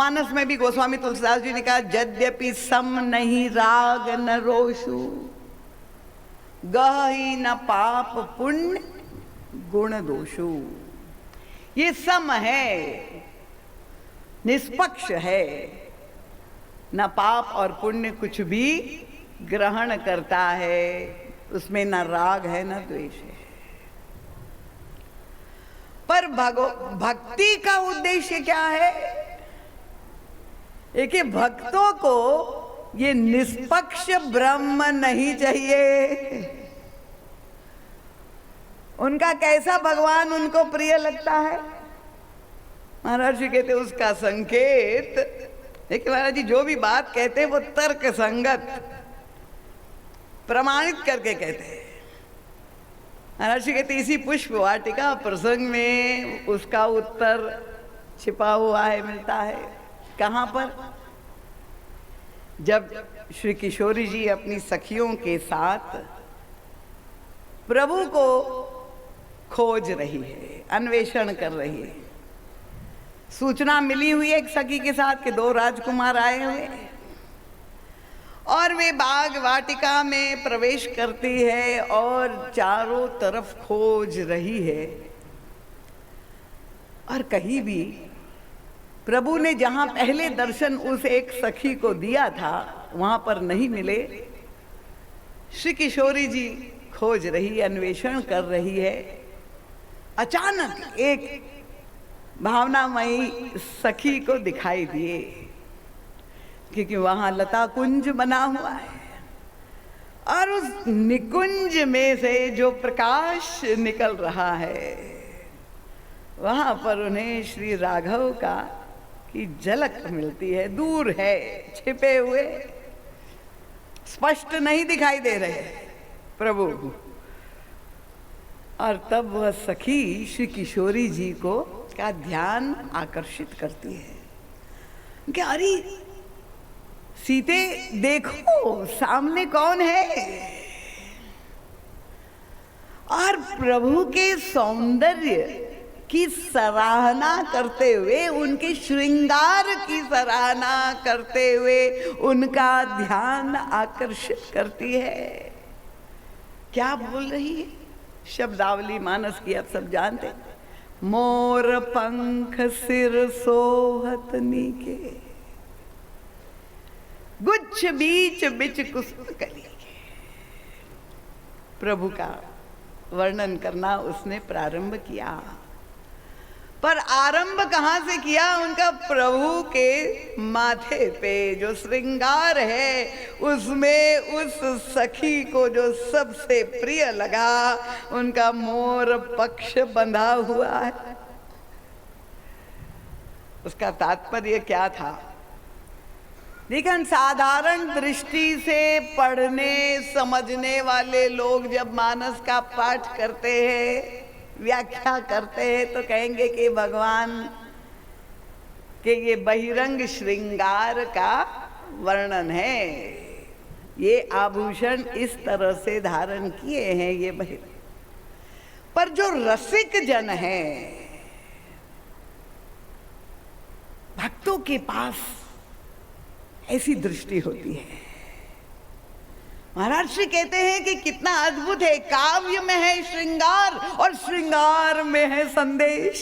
मानस में भी गोस्वामी तुलसीदास जी ने कहा, यद्यपि सम नहीं राग न रोषु, गही न पाप पुण्य गुण दोषु। ये सम है, निष्पक्ष है, न पाप और पुण्य कुछ भी ग्रहण करता है, उसमें न राग है न द्वेष है। पर भक्ति का उद्देश्य क्या है? एक भक्तों को ये निष्पक्ष ब्रह्म नहीं चाहिए। उनका कैसा भगवान उनको प्रिय लगता है? महाराज जी कहते उसका संकेत, देखिए महाराज जी जो भी बात कहते हैं वो तर्क संगत प्रमाणित करके कहते हैं। महाराज जी कहते इसी पुष्प वाटिका प्रसंग में उसका उत्तर छिपा हुआ है, मिलता है। कहाँ पर? जब श्री किशोरी जी अपनी सखियों के साथ प्रभु को खोज रही है, अन्वेषण कर रही है। सूचना मिली हुई है एक सखी के साथ कि 2 राजकुमार आए हुए और वे बाग वाटिका में प्रवेश करती है और चारों तरफ खोज रही है, और कहीं भी प्रभु ने जहां पहले दर्शन उस एक सखी को दिया था वहां पर नहीं मिले। श्री किशोरी जी खोज रही, अन्वेषण कर रही है। अचानक एक भावनामयी सखी को दिखाई दिए, क्योंकि वहां लता कुंज बना हुआ है और उस निकुंज में से जो प्रकाश निकल रहा है वहां पर उन्हें श्री राघव का की झलक मिलती है। दूर है, छिपे हुए, स्पष्ट नहीं दिखाई दे रहे प्रभु। और तब वह सखी श्री किशोरी जी को का ध्यान आकर्षित करती है कि अरे सीते देखो सामने कौन है। और प्रभु के सौंदर्य की सराहना करते हुए, उनके श्रृंगार की सराहना करते हुए उनका ध्यान आकर्षित करती है। क्या बोल रही है? शब्दावली मानस की आप सब जानते। मोर पंख सिर सोहत नीके, गुच्छ बीच बिच कुसुम कली के। प्रभु का वर्णन करना उसने प्रारंभ किया, पर आरंभ कहाँ से किया? उनका प्रभु के माथे पे जो श्रृंगार है उसमें उस सखी को जो सबसे प्रिय लगा, उनका मोर पक्ष बंधा हुआ है। उसका तात्पर्य क्या था? लेकिन साधारण दृष्टि से पढ़ने समझने वाले लोग जब मानस का पाठ करते हैं, व्याख्या करते हैं, तो कहेंगे कि भगवान के ये बहिरंग श्रृंगार का वर्णन है। ये आभूषण इस तरह से धारण किए हैं ये बहिरंग। पर जो रसिक जन है, भक्तों के पास ऐसी दृष्टि होती है। महाराज श्री कहते हैं कि कितना अद्भुत है, काव्य में है श्रृंगार और श्रृंगार में है संदेश।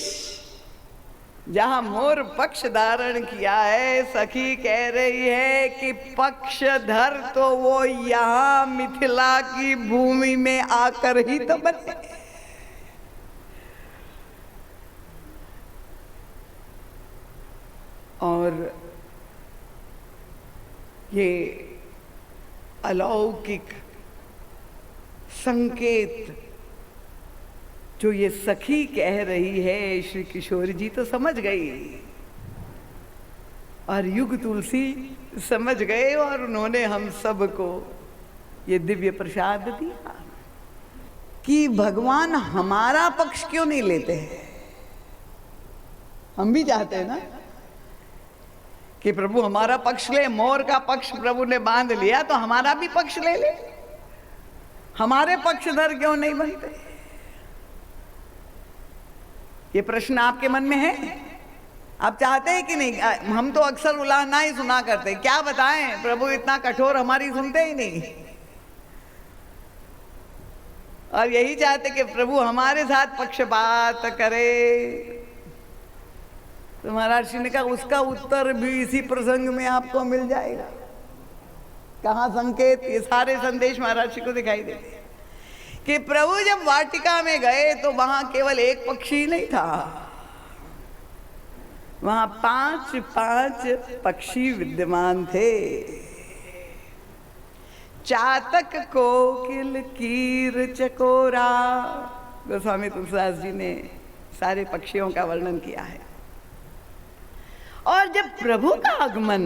जहां मोर पक्ष धारण किया है, सखी कह रही है कि पक्षधर तो वो यहाँ मिथिला की भूमि में आकर ही तो बने। और ये अलौकिक संकेत जो ये सखी कह रही है, श्री किशोरी जी तो समझ गई और युग तुलसी समझ गए, और उन्होंने हम सबको ये दिव्य प्रसाद दिया कि भगवान हमारा पक्ष क्यों नहीं लेते हैं। हम भी चाहते हैं ना कि प्रभु हमारा पक्ष ले। मोर का पक्ष प्रभु ने बांध लिया तो हमारा भी पक्ष ले ले। हमारे पक्षधर क्यों नहीं बनते? ये प्रश्न आपके मन में है? आप चाहते हैं कि नहीं? हम तो अक्सर उलाहना ही सुना करते, क्या बताएं प्रभु इतना कठोर, हमारी सुनते ही नहीं। और यही चाहते कि प्रभु हमारे साथ पक्षपात करे। तो महाराज श्री ने कहा उसका उत्तर भी इसी प्रसंग में आपको मिल जाएगा। कहाँ संकेत? ये सारे संदेश महाराज श्री को दिखाई देते हैं कि प्रभु जब वाटिका में गए तो वहां केवल एक पक्षी नहीं था, वहां 5 पक्षी विद्यमान थे। चातक, कोकिल, कीर, चकोरा। गोस्वामी तुलसीदास जी ने सारे पक्षियों का वर्णन किया है। और जब प्रभु का आगमन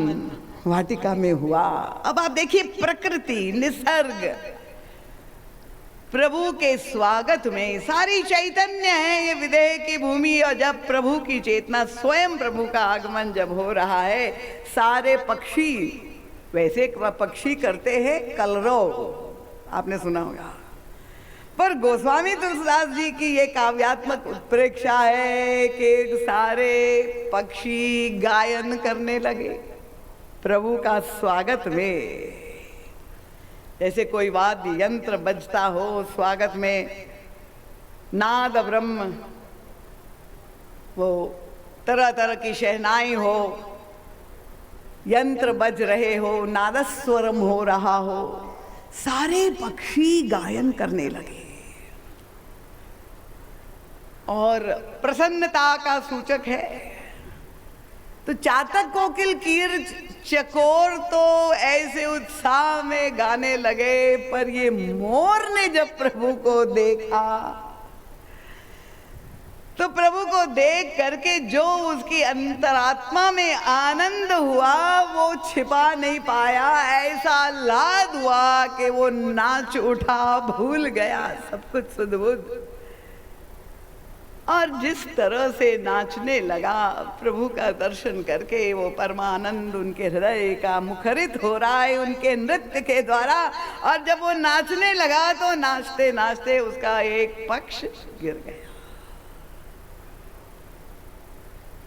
वाटिका में हुआ, अब आप देखिए प्रकृति, निसर्ग प्रभु के स्वागत में, सारी चैतन्य है ये विदेह की भूमि। और जब प्रभु की चेतना, स्वयं प्रभु का आगमन जब हो रहा है, सारे पक्षी, वैसे पक्षी करते हैं कलरव, आपने सुना होगा, पर गोस्वामी तुलसीदास जी की ये काव्यात्मक उत्प्रेक्षा है कि सारे पक्षी गायन करने लगे प्रभु का स्वागत में। जैसे कोई वाद्य यंत्र बजता हो स्वागत में, नाद ब्रह्म, वो तरह तरह की शहनाई हो, यंत्र बज रहे हो, नादस्वरम हो रहा हो, सारे पक्षी गायन करने लगे। और प्रसन्नता का सूचक है। तो चातक, कोकिल, कीर, चकोर तो ऐसे उत्साह में गाने लगे, पर ये मोर ने जब प्रभु को देखा तो प्रभु को देख करके जो उसकी अंतरात्मा में आनंद हुआ वो छिपा नहीं पाया। ऐसा लाद हुआ कि वो नाच उठा, भूल गया सब कुछ सुध-बुध, और जिस तरह से नाचने लगा प्रभु का दर्शन करके, वो परमानंद उनके हृदय का मुखरित हो रहा है उनके नृत्य के द्वारा। और जब वो नाचने लगा तो नाचते नाचते उसका एक पक्ष गिर गया।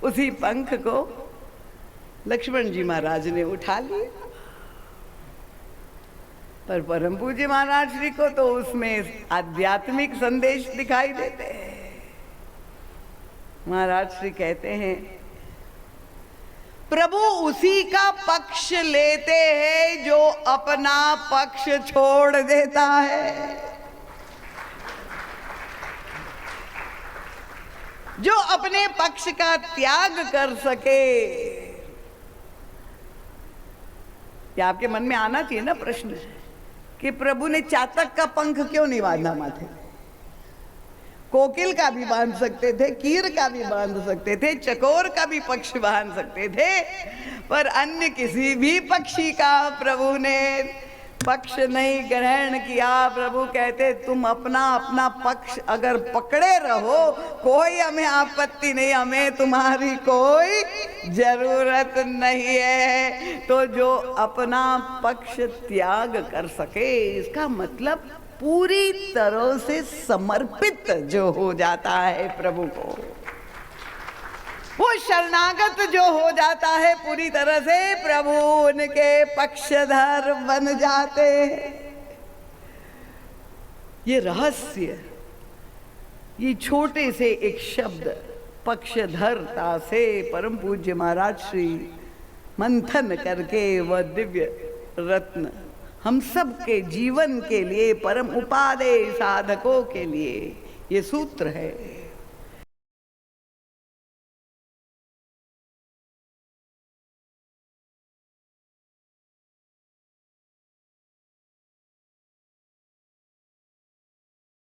उसी पंख को लक्ष्मण जी महाराज ने उठा लिया, पर परम पूज्य महाराज श्री को तो उसमें आध्यात्मिक संदेश दिखाई देते हैं। महाराज श्री कहते हैं प्रभु उसी का पक्ष लेते हैं जो अपना पक्ष छोड़ देता है, जो अपने पक्ष का त्याग कर सके। ये आपके मन में आना चाहिए ना प्रश्न कि प्रभु ने चातक का पंख क्यों नहीं बांधा माथे? कोकिल का भी बांध सकते थे, कीर का भी बांध सकते थे, चकोर का भी पक्ष बांध सकते थे, पर अन्य किसी भी पक्षी का प्रभु ने पक्ष नहीं ग्रहण किया। प्रभु कहते तुम अपना अपना पक्ष अगर पकड़े रहो, कोई हमें आपत्ति नहीं, हमें तुम्हारी कोई जरूरत नहीं है। तो जो अपना पक्ष त्याग कर सके, इसका मतलब पूरी तरह से समर्पित जो हो जाता है प्रभु को, वो शरणागत जो हो जाता है पूरी तरह से, प्रभु उनके पक्षधर बन जाते हैं। ये रहस्य, ये छोटे से एक शब्द पक्षधरता से परम पूज्य महाराज श्री मंथन करके वह दिव्य रत्न हम सब के जीवन के लिए, परम उपादेय साधकों के लिए ये सूत्र है।